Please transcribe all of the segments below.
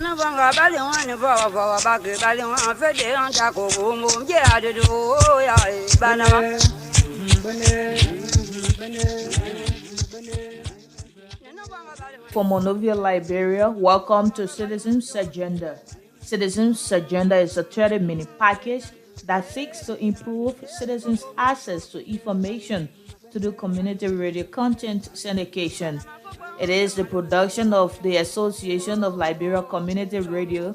For Monrovia, Liberia, welcome to Citizens Agenda. Citizens Agenda is a 30-minute package that seeks to improve citizens' access to information to the community radio content syndication. It is the production of the Association of Liberia Community Radio,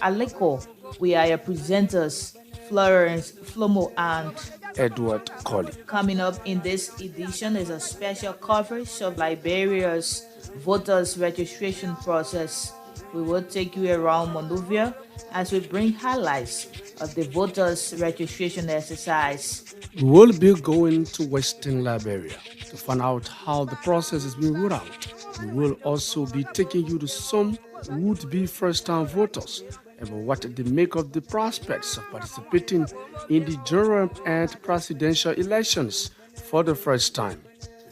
ALECO. We are your presenters, Florence Flomo and Edward Colley. Coming up in this edition is a special coverage of Liberia's voters registration process. We will take you around Monrovia as we bring highlights of the voters registration exercise. We will be going to Western Liberia to find out how the process is being rolled out. We will also be taking you to some would-be first-time voters about what they make of the prospects of participating in the general and presidential elections for the first time.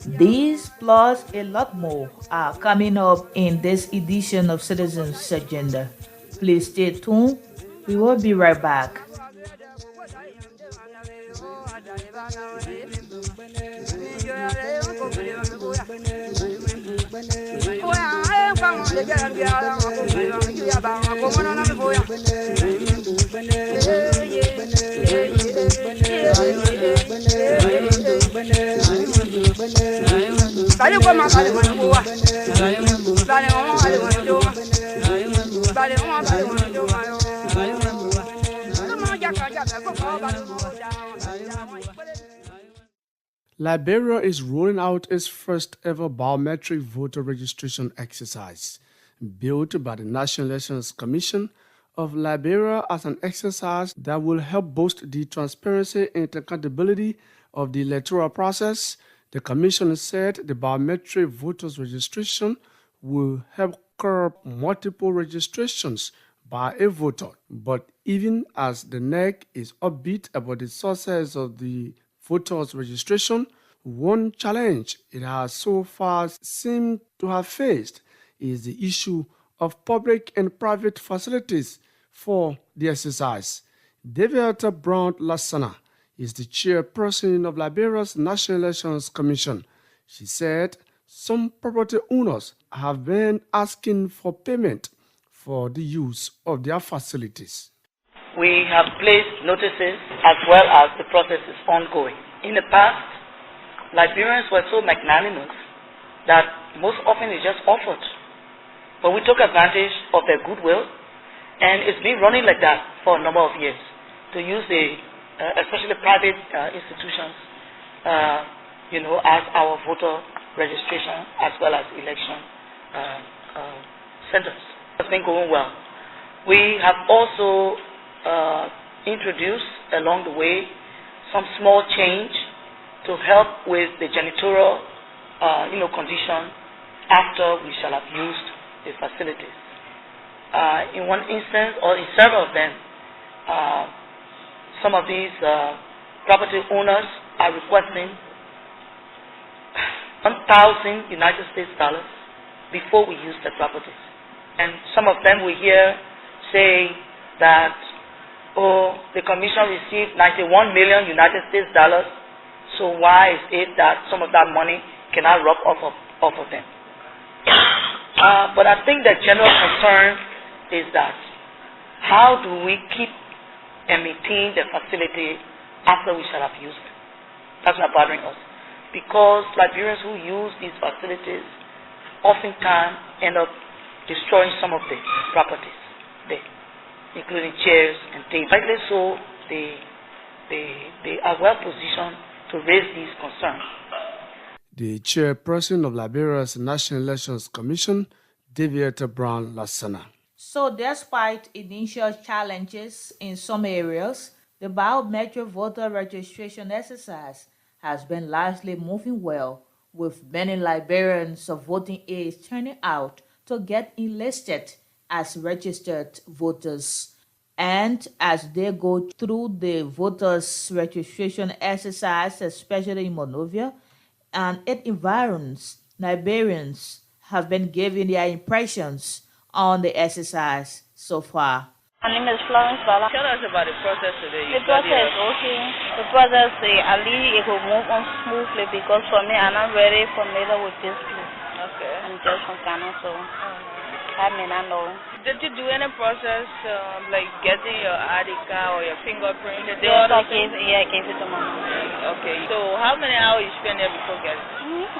These plus a lot more are coming up in this edition of Citizens Agenda. Please stay tuned. We will be right back. Liberia is rolling out its first ever biometric voter registration exercise, built by the National Elections Commission of Liberia as an exercise that will help boost the transparency and accountability of the electoral process. The Commission said the biometric voters registration will help curb multiple registrations by a voter. But even as the NEC is upbeat about the success of the voters registration, one challenge it has so far seemed to have faced is the issue of public and private facilities for the exercise. Deviata Brown Lassana is the chairperson of Liberia's National Elections Commission. She said some property owners have been asking for payment for the use of their facilities. We have placed notices as well as the process is ongoing. In the past, Liberians were so magnanimous that most often it just offered. But we took advantage of their goodwill, and it's been running like that for a number of years to use especially private institutions, as our voter registration as well as election centers. It's been going well. We have also introduced along the way some small change to help with the janitorial condition after we shall have used the facilities. In one instance, or in several of them, some of these property owners are requesting $1,000 United States dollars before we use the properties. And some of them we hear say that, the commission received 91 million United States dollars, so why is it that some of that money cannot rub off of them? But I think the general concern is that how do we keep and maintain the facility after we shall have used it? That's not bothering us. Because Liberians who use these facilities oftentimes end up destroying some of the properties there, including chairs and tables. Rightly so, they are well positioned to raise these concerns. The chairperson of Liberia's National Elections Commission, Deviata Brown Lassana. So despite initial challenges in some areas, the biometric voter registration exercise has been largely moving well, with many Liberians of voting age turning out to get enlisted as registered voters. And as they go through the voters registration exercise, especially in Monrovia and its environs, Liberians have been giving their impressions on the exercise so far? My name is Florence Bala. Tell us about the process today. The process is okay. The process, at least it will move on smoothly because for me, I'm not very familiar with this place. Okay. I'm just from Ghana, so I may not know. Did you do any process like getting your ID card or your fingerprint? Did they Yes, all I gave it to my mom. Okay. So how many hours you spend there before getting?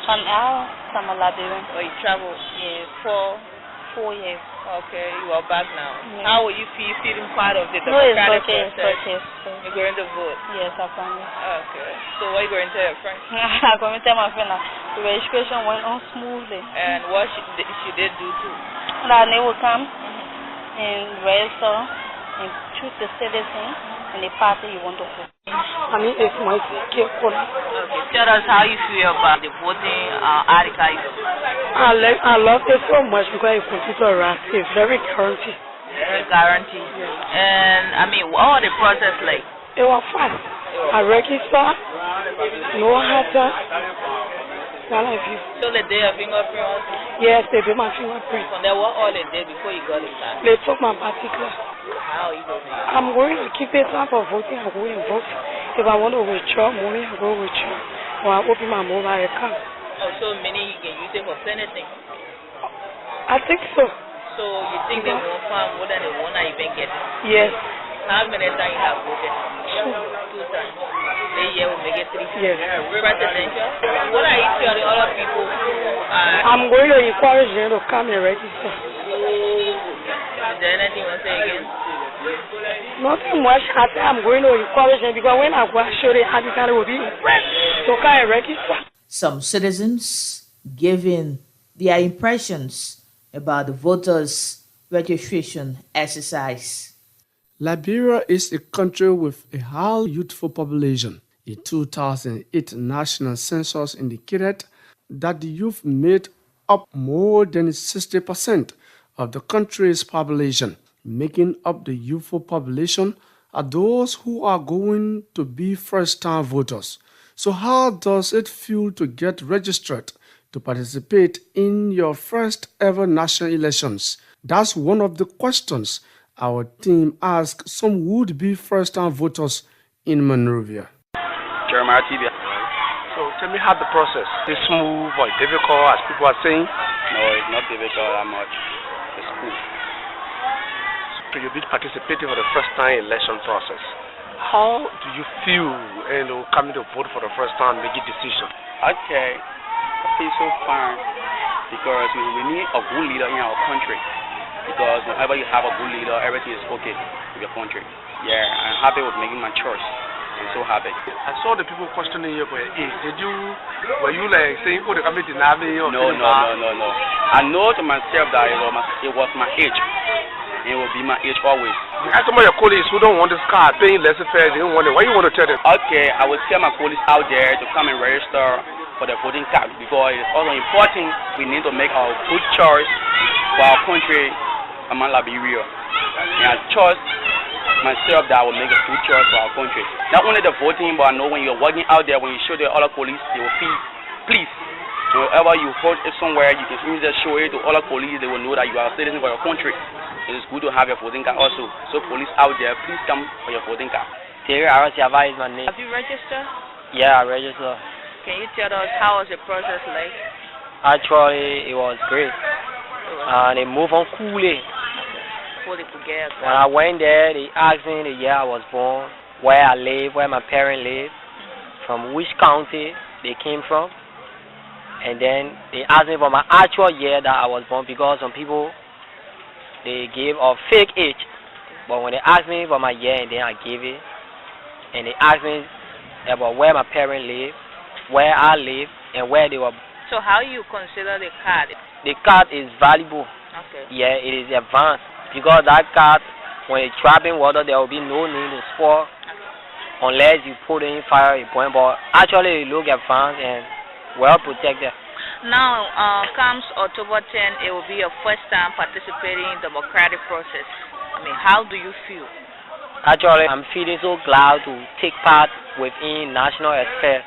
Some hour, some Liberian. Or you travel? Yes, For 4 years. okay, you are back now. Yeah. How will you feel feeling part of the No, it's democratic okay, it's process? okay. So, You're going to vote. yes, I promise. Okay. So what are you going to tell your friends? I'm going to tell my friend that the registration went on smoothly. And what should they do too? That they will come and register and choose the citizen and the party you want to vote. I mean, it's my kid. Okay. Tell us how you feel about the voting article. I love it so much because it's computer right. It's very guaranteed. Guarantee. And I mean, what are the process like? It was fast. I register, no hazard. I like you. So they did a fingerprint also? Yes, they did my fingerprint. So that what all they did before you got the card? They took my particular. How are you going to use it? I'm going to keep it time for voting. I'm going to vote. If I want to withdraw money, I go withdraw. Or I open my mobile account. Oh, so meaning you can use it for anything? I think so. So you think they won't find more than the one that you been getting? Yes. How many times you have voted? 2 times. The year will make it 3. Yes. Presidential? What are you telling other people who are... I'm going to encourage them to come and register. Is there anything you want to say again? Nothing much. I'm going to encourage them because when I go and show the article, they will be impressed to come and register. Some citizens giving their impressions about the voters' registration exercise. Liberia is a country with a high youthful population. A 2008 national census indicated that the youth made up more than 60% of the country's population. Making up the youthful population are those who are going to be first-time voters. So how does it feel to get registered to participate in your first ever national elections? That's one of the questions our team asked some would-be first-time voters in Monrovia. Jeremiah TV. So tell me how the process is smooth or difficult as people are saying. No, it's not difficult that much. It's cool. So you'll be participating for the first time election process. How do you feel coming to vote for the first time, making decision? Okay, I feel so fine because we need a good leader in our country. Because whenever you have a good leader, everything is okay with your country. Yeah, I'm happy with making my choice. I'm so happy. I saw the people questioning you for your age. Were you like saying, oh, the government denied me? No. I know to myself that it was my age. It will be my age always. You have some of your colleagues who don't want this card, paying less fares, they don't want it. What do you want to tell them? Okay, I will tell my colleagues out there to come and register for the voting card because it's also important. We need to make our good choice for our country, among Liberia. And I trust myself that I will make a good choice for our country. Not only the voting, but I know when you're working out there, when you show the other police, they will feel pleased. Wherever you vote somewhere, you can just show it to other police. They will know that you are a citizen for your country. It is good to have your voting card also. So police out there, please come for your voting card. Terry Arasiava is my name. Have you registered? Yeah, I registered. Can you tell us how was the process like? Actually, it was great. And they moved on coolly. Before they could get a When I went there, they asked me the year I was born, where I live, where my parents live, from which county they came from. And then they asked me for my actual year that I was born because some people, they gave a fake age. But when they asked me for my year and then I gave it, and they asked me about where my parents live, where I live, and where they were. So how you consider the card? The card is valuable. Okay. Yeah, it is advanced. Because that card, when it's trapping water, there will be no need to spoil unless you put in fire a point. But actually, it look advanced and well protected. Now, comes October 10, it will be your first time participating in the democratic process. I mean, how do you feel? Actually, I'm feeling so glad to take part within national affairs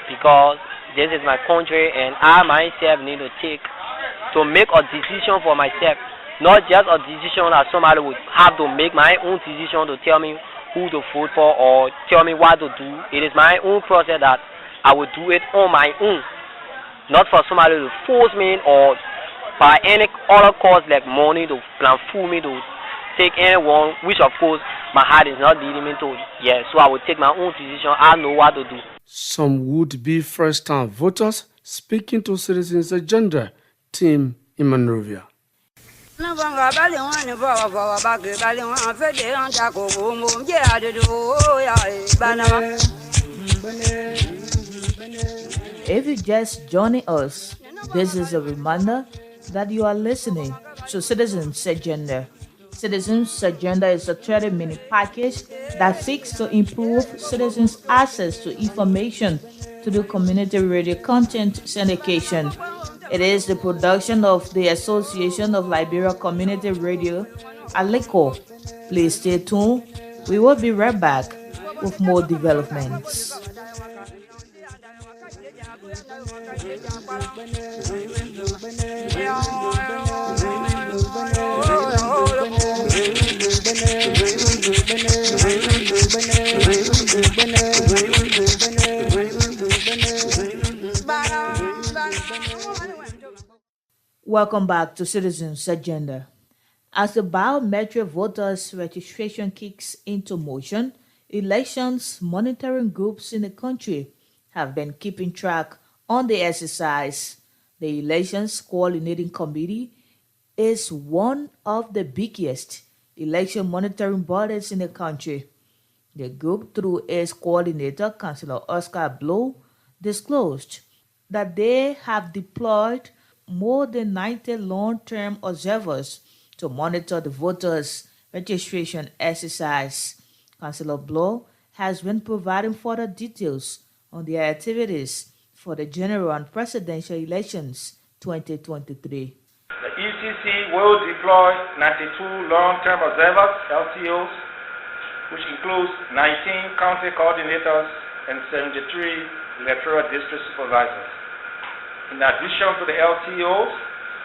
because this is my country and I myself need to make a decision for myself Not just a decision that somebody would have to make my own decision to tell me who to vote for or tell me what to do. It is my own process that I will do it on my own, not for somebody to force me or by any other cause like money to plan fool me to take anyone, which of course my heart is not leading me to. Yeah, so I will take my own decision. I know what to do. Some would-be first-time voters speaking to Citizens Agenda, Team in Monrovia. If you just joining us, this is a reminder that you are listening to Citizens Agenda. Citizens Agenda is a 30-minute package that seeks to improve citizens' access to information through community radio content syndication. It is the production of the Association of Liberia Community Radio, ALECO. Please stay tuned. We will be right back with more developments. Welcome back to Citizens Agenda. As the biometric voters registration kicks into motion, elections monitoring groups in the country have been keeping track on the exercise. The Elections Coordinating Committee is one of the biggest election monitoring bodies in the country. The group, through its coordinator, Councillor Oscar Blow, disclosed that they have deployed more than 90 long-term observers to monitor the voters' registration exercise. Councillor Blow has been providing further details on their activities for the general and presidential elections 2023. The ECC will deploy 92 long-term observers, LTOs, which includes 19 county coordinators and 73 electoral district supervisors. In addition to the LTOs,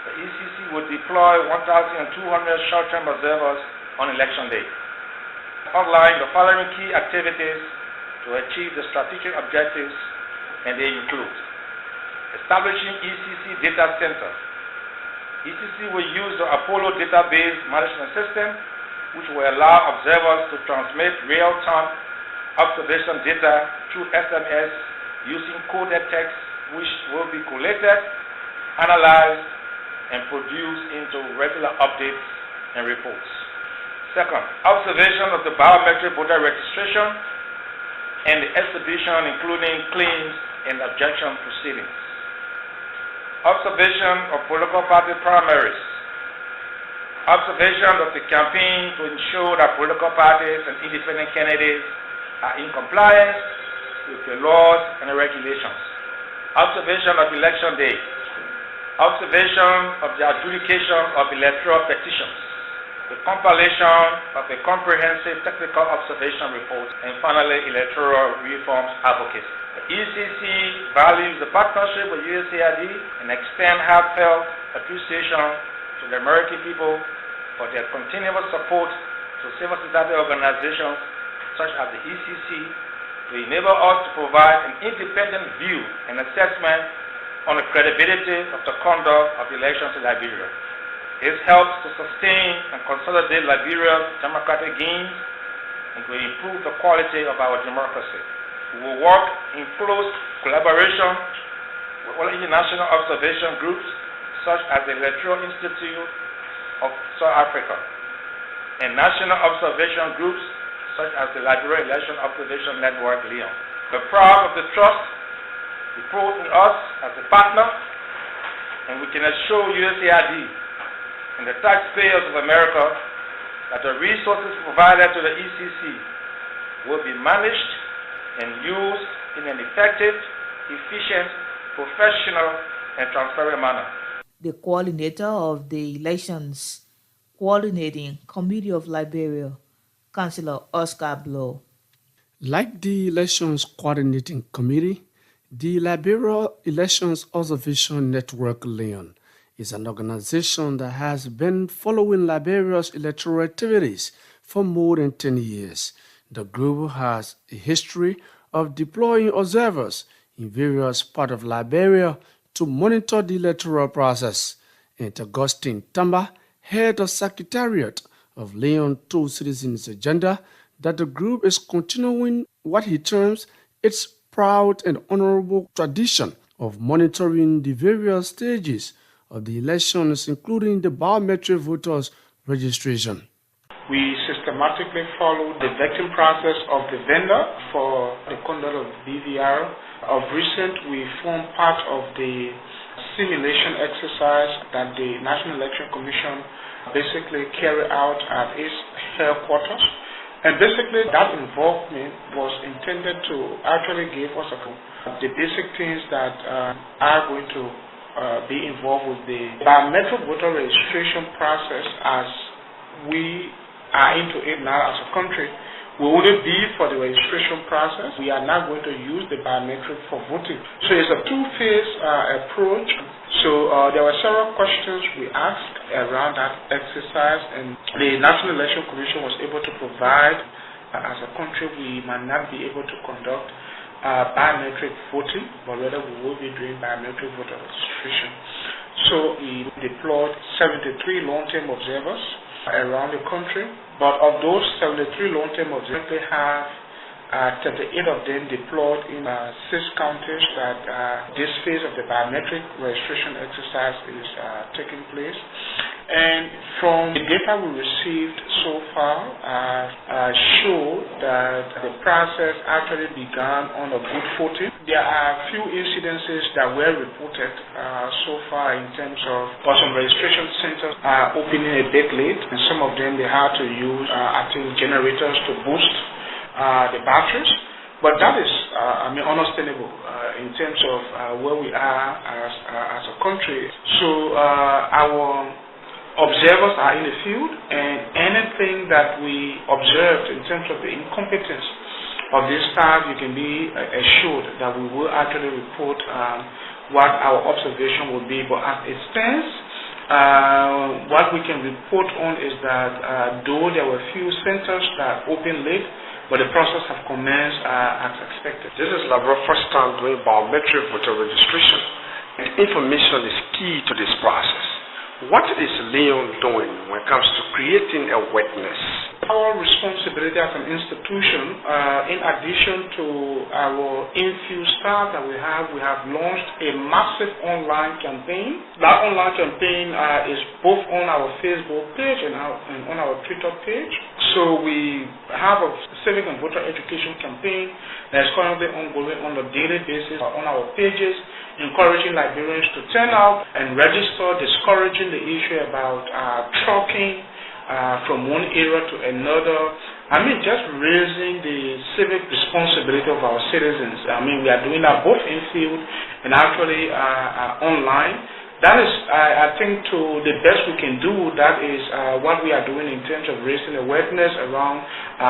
the ECC will deploy 1,200 short-term observers on election day. Outline the following key activities to achieve the strategic objectives, and they include establishing ECC data centers. ECC will use the Apollo database management system, which will allow observers to transmit real-time observation data through SMS using coded text, which will be collated, analyzed, and produced into regular updates and reports. Second, observation of the biometric voter registration and the exhibition, including claims and objection proceedings. Observation of political party primaries. Observation of the campaign to ensure that political parties and independent candidates are in compliance with the laws and the regulations. Observation of election day. Observation of the adjudication of electoral petitions. The compilation of a comprehensive technical observation report, and finally, electoral reforms advocacy. The ECC values the partnership with USAID and extend heartfelt appreciation to the American people for their continuous support to civil society organizations such as the ECC to enable us to provide an independent view and assessment on the credibility of the conduct of elections in Liberia. This helps to sustain and consolidate Liberia's democratic gains and to improve the quality of our democracy. We will work in close collaboration with all international observation groups such as the Electoral Institute of South Africa and national observation groups such as the Liberia Election Observation Network, Leon. We're proud of the trust reposed in us as a partner, and we can assure USAID and the taxpayers of America that the resources provided to the ECC will be managed and used in an effective, efficient, professional, and transparent manner. The coordinator of the Elections Coordinating Committee of Liberia, Councillor Oscar Blow. Like the Elections Coordinating Committee, the Liberia Elections Observation Network, Leon, is an organization that has been following Liberia's electoral activities for more than 10 years. The group has a history of deploying observers in various parts of Liberia to monitor the electoral process. And Augustine Tamba, head of Secretariat of Leon II Citizens Agenda, that the group is continuing what he terms its proud and honorable tradition of monitoring the various stages of the elections, including the biometric voters registration. We systematically follow the vetting process of the vendor for the conduct of BVR. Of recent, we form part of the simulation exercise that the National Election Commission basically carry out at its headquarters. And basically that involvement was intended to actually give us the basic things that are going to be involved with the biometric voter registration process as we are into it now as a country. We wouldn't be for the registration process. We are now going to use the biometric for voting. So it's a two-phase approach. So there were several questions we asked around that exercise, and the National Election Commission was able to provide, as a country, we might not be able to conduct biometric voting, but rather we will be doing biometric voter registration. So we deployed 73 long-term observers around the country, but of those 73 long-term observers, they have 38 of them deployed in 6 counties that this phase of the biometric registration exercise is taking place. And from the data we received so far show that the process actually began on a good footing. There are a few incidences that were reported so far in terms of some registration centers are opening a bit late, and some of them they had to use generators to boost the batteries. But that is, unsustainable in terms of where we are as a country. So our observers are in the field, and anything that we observed in terms of the incompetence of this staff, you can be assured that we will actually report what our observation will be. But as it stands, what we can report on is that though there were few centers that opened late, but the process have commenced as expected. This is Liberia's first time doing biometric voter registration. And information is key to this process. What is Leon doing when it comes to creating awareness? Our responsibility as an institution, in addition to our in-field staff that we have launched a massive online campaign. That online campaign is both on our Facebook page and on our Twitter page. So we have a civic and voter education campaign that is currently ongoing on a daily basis on our pages, encouraging Liberians to turn out and register, discouraging the issue about trucking from one area to another. Just raising the civic responsibility of our citizens. We are doing that both in field and actually online. That is, I think, to the best we can do. That is what we are doing in terms of raising awareness around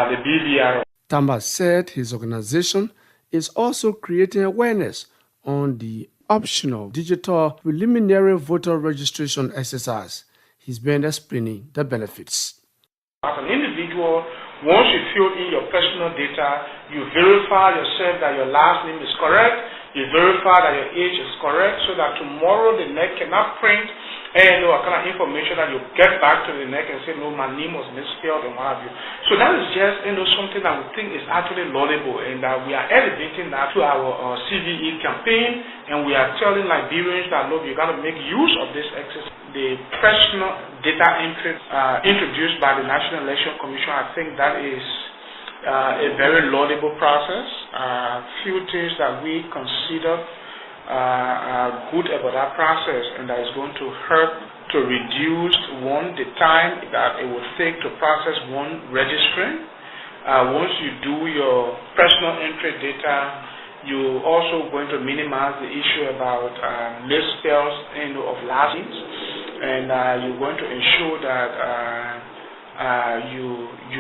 the BVR. Tamba said his organization is also creating awareness on the optional digital preliminary voter registration exercise. He's been explaining the benefits. As an individual, once you fill in your personal data, you verify yourself that your last name is correct, you verify that your age is correct, so that tomorrow the NEC cannot print and what kind of information that you get back to the NEC and say, no, my name was misspelled and what have you. So that is just something that we think is actually laudable, and that we are elevating that to our CVE campaign, and we are telling Liberians that, look, you got to make use of this exercise. The personal data entry introduced by the National Election Commission, I think that is a very laudable process. Few things that we consider good about that process, and that is going to help to reduce, one, the time that it will take to process one registering. Once you do your personal entry data, you're also going to minimize the issue about misspells of last names, and you're going to ensure that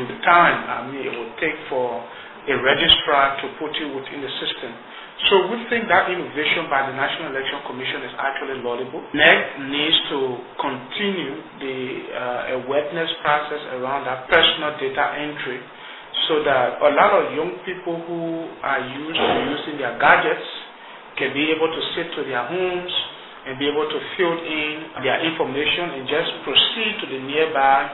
the time it will take for a registrar to put you within the system. So we think that innovation by the National Election Commission is actually laudable. NEC needs to continue the awareness process around that personal data entry so that a lot of young people who are used to using their gadgets can be able to sit to their homes and be able to fill in their information and just proceed to the nearby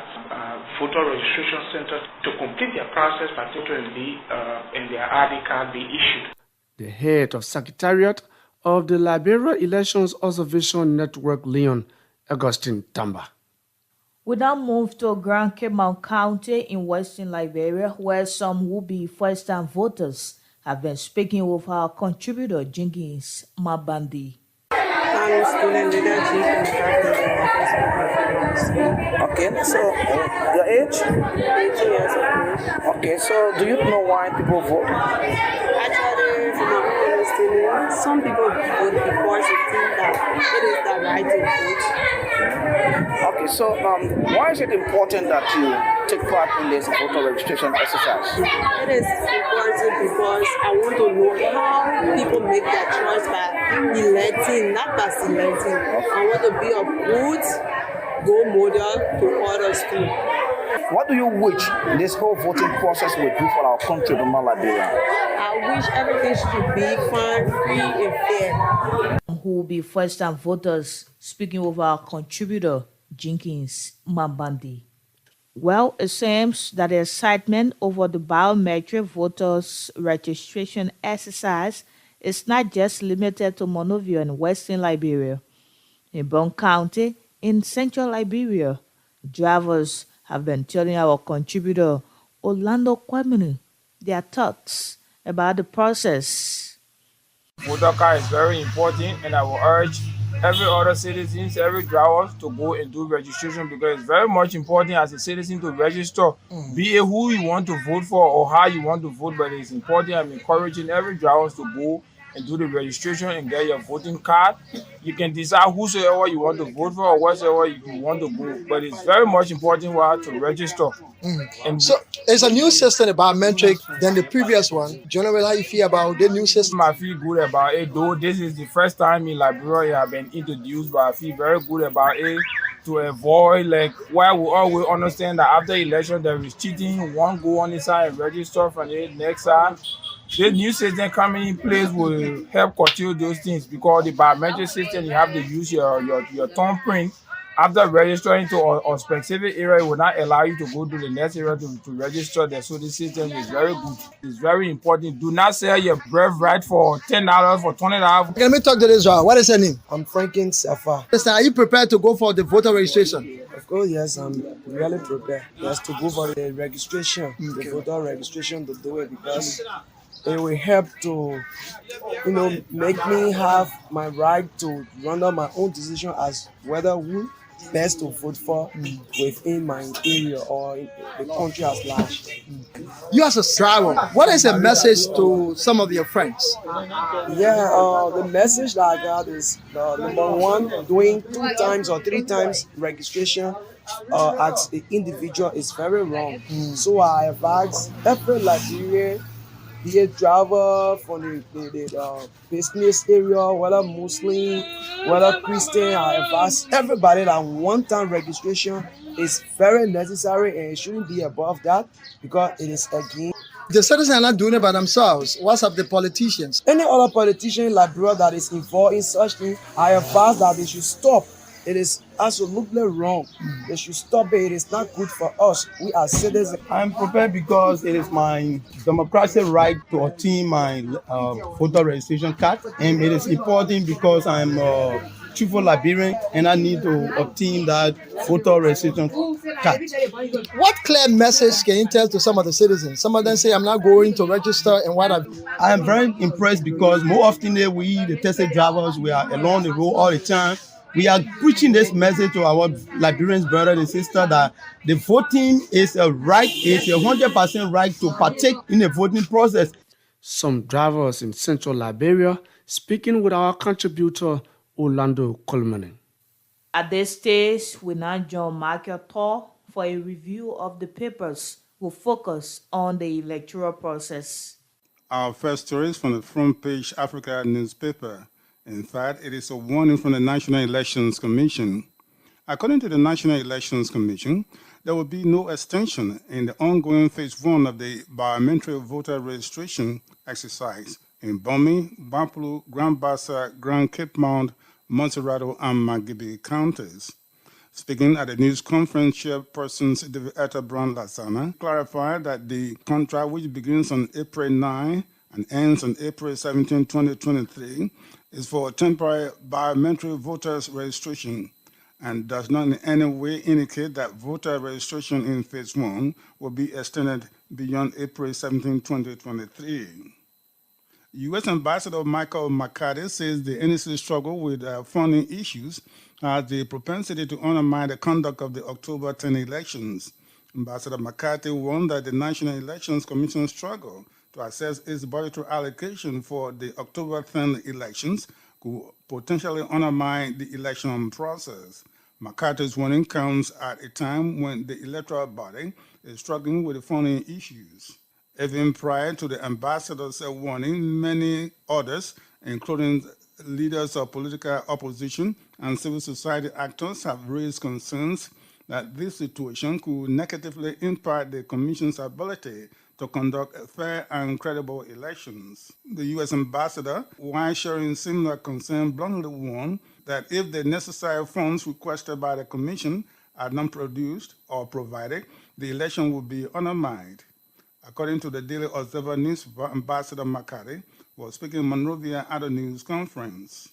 voter registration center to complete their process, particularly and their ID card be issued. The head of Secretariat of the Liberia Elections Observation Network, Leon Augustine Tamba. We now move to Grand Cape County in Western Liberia, where some will-be first-time voters have been speaking with our contributor, Jenkins Mabandi. I'm student leader, Okay, so your age? 18 years old. Okay, so do you know why people vote? Actually, from my own understanding, some people vote because they think that it is the right to vote. Okay, so why is it important that you take part in this voter registration exercise? It is important because I want to know how people make their choice by electing, not by selecting. I want to be a good role model to others too. What do you wish this whole voting process will do for our country, Liberia? I wish everything should be fun, free, and fair. Who will be first-time voters, speaking with our contributor, Jenkins Mabandi. Well, it seems that the excitement over the biometric voters registration exercise is not just limited to Monrovia and Western Liberia. In Bon County, in Central Liberia, drivers have been telling our contributor, Orlando Kwemini, their thoughts about the process. Voter card is very important, and I will urge every other citizens, every driver to go and do registration because it's very much important as a citizen to register, be it who you want to vote for or how you want to vote, but it's important. I'm encouraging every driver to go and do the registration and get your voting card. You can decide whosoever you want to vote for or whatsoever you want to go, but it's very much important to register. And so it's a new system, the biometric, than the previous one. Generally, how you feel about the new system? I feel good about it, though this is the first time in Liberia it has been introduced, but I feel very good about it to avoid like why we always understand that after election there is cheating, one go on the side and register from the next side. This new system coming in place will help curtail those things because the biometric system you have to use your thumbprint. After registering to a specific area, it will not allow you to go to the next area to register there. So the system is very good. It's very important. Do not sell your birthright for $10, for $20. Let me talk to this guy. What is your name? I'm Franklin Safa. Listen, are you prepared to go for the voter registration? Of course, yes, I'm really prepared. Just to go for the registration, the voter registration to do it because it will help to, make me have my right to run out my own decision as whether who best to vote for within my area or the country as large. You as a driver, what is a message to some of your friends? Yeah, the message that I got is number one, doing 2 times or 3 times registration as an individual is very wrong. So I advise every Liberian, be a driver from the business area, whether Muslim, whether Christian, I advise everybody that 1-time registration is very necessary and it shouldn't be above that because it is again. The citizens are not doing it by themselves. What's up the politicians? Any other politician in Liberia that is involved in such things, I advise that they should stop. It is absolutely wrong. They should stop it. It is not good for us. We are citizens. I'm prepared because it is my democratic right to obtain my voter registration card. And it is important because I'm a truthful Liberian and I need to obtain that voter registration card. What clear message can you tell to some of the citizens? Some of them say, I'm not going to register and what I am very impressed because more often than we, the taxi drivers, we are along the road all the time. We are preaching this message to our Liberians, brothers and sisters, that the voting is a right, it's a 100% right to partake in the voting process. Some drivers in Central Liberia speaking with our contributor, Orlando Coleman. At this stage, we now join Michael Thor for a review of the papers will focus on the electoral process. Our first story is from the front page Africa newspaper. In fact, it is a warning from the National Elections Commission. According to the National Elections Commission, there will be no extension in the ongoing phase 1 of the biometric voter registration exercise in Bomi, Bapulu, Grand Bassa, Grand Cape Mount, Montserrado, and Magibi counties. Speaking at a news conference, Chairperson David Brand Lasana clarified that the contract, which begins on April 9 and ends on April 17, 2023, is for temporary biometric voters registration and does not in any way indicate that voter registration in phase 1 will be extended beyond April 17, 2023. U.S. Ambassador Michael McCarthy says the NEC struggle with funding issues has the propensity to undermine the conduct of the October 10 elections. Ambassador McCarthy warned that the National Elections Commission struggle to assess its budgetary allocation for the October 10 elections could potentially undermine the election process. McCarthy's warning comes at a time when the electoral body is struggling with the funding issues. Even prior to the ambassador's warning, many others, including leaders of political opposition and civil society actors, have raised concerns that this situation could negatively impact the Commission's ability to conduct fair and credible elections. The U.S. ambassador, while sharing similar concern, bluntly warned that if the necessary funds requested by the Commission are not produced or provided, the election will be undermined. According to the Daily Observer newspaper, Ambassador McCarthy was speaking in Monrovia at a news conference.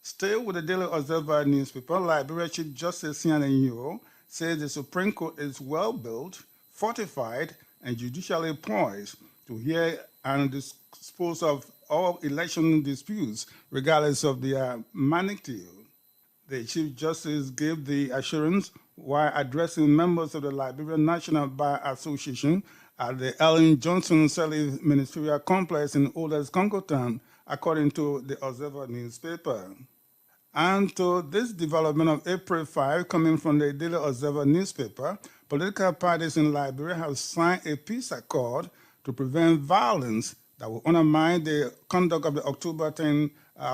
Still with the Daily Observer newspaper, Liberia Chief Justice Sian Yoro says the Supreme Court is well built, fortified, and judicially poised to hear and dispose of all election disputes, regardless of their magnitude. The Chief Justice gave the assurance while addressing members of the Liberian National Bar Association at the Ellen Johnson Sirleaf Ministerial Complex in Oldest Congo Town, according to the Observer newspaper. And to this development of April 5, coming from the Daily Observer newspaper, political parties in Liberia have signed a peace accord to prevent violence that will undermine the conduct of the October 10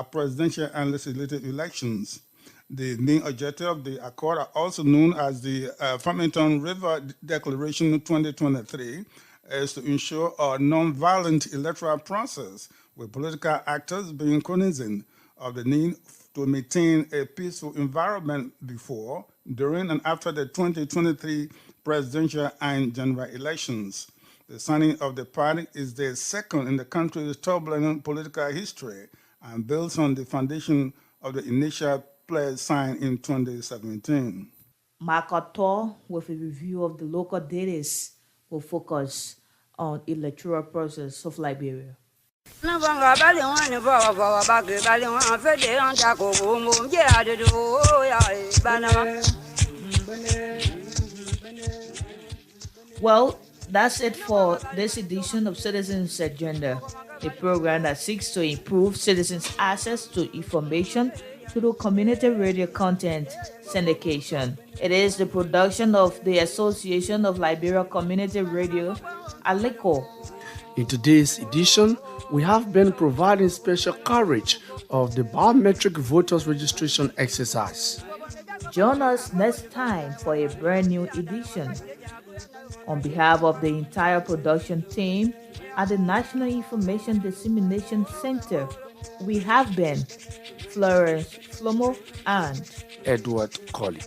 presidential and legislative elections. The main objective of the accord are also known as the Farmington River Declaration 2023 is to ensure a non-violent electoral process with political actors being cognizant of the need to maintain a peaceful environment before, during, and after the 2023 presidential and general elections. The signing of the pact is the second in the country's turbulent political history and builds on the foundation of the initial pledge signed in 2017. Mark with a review of the local data will focus on electoral process of Liberia. Well, that's it for this edition of Citizens Agenda, a program that seeks to improve citizens' access to information through community radio content syndication. It is the production of the Association of Liberia Community Radio, ALECO. In today's edition, we have been providing special coverage of the biometric voters registration exercise. Join us next time for a brand new edition. On behalf of the entire production team at the National Information Dissemination Center, we have been Florence Flomo and Edward Colley.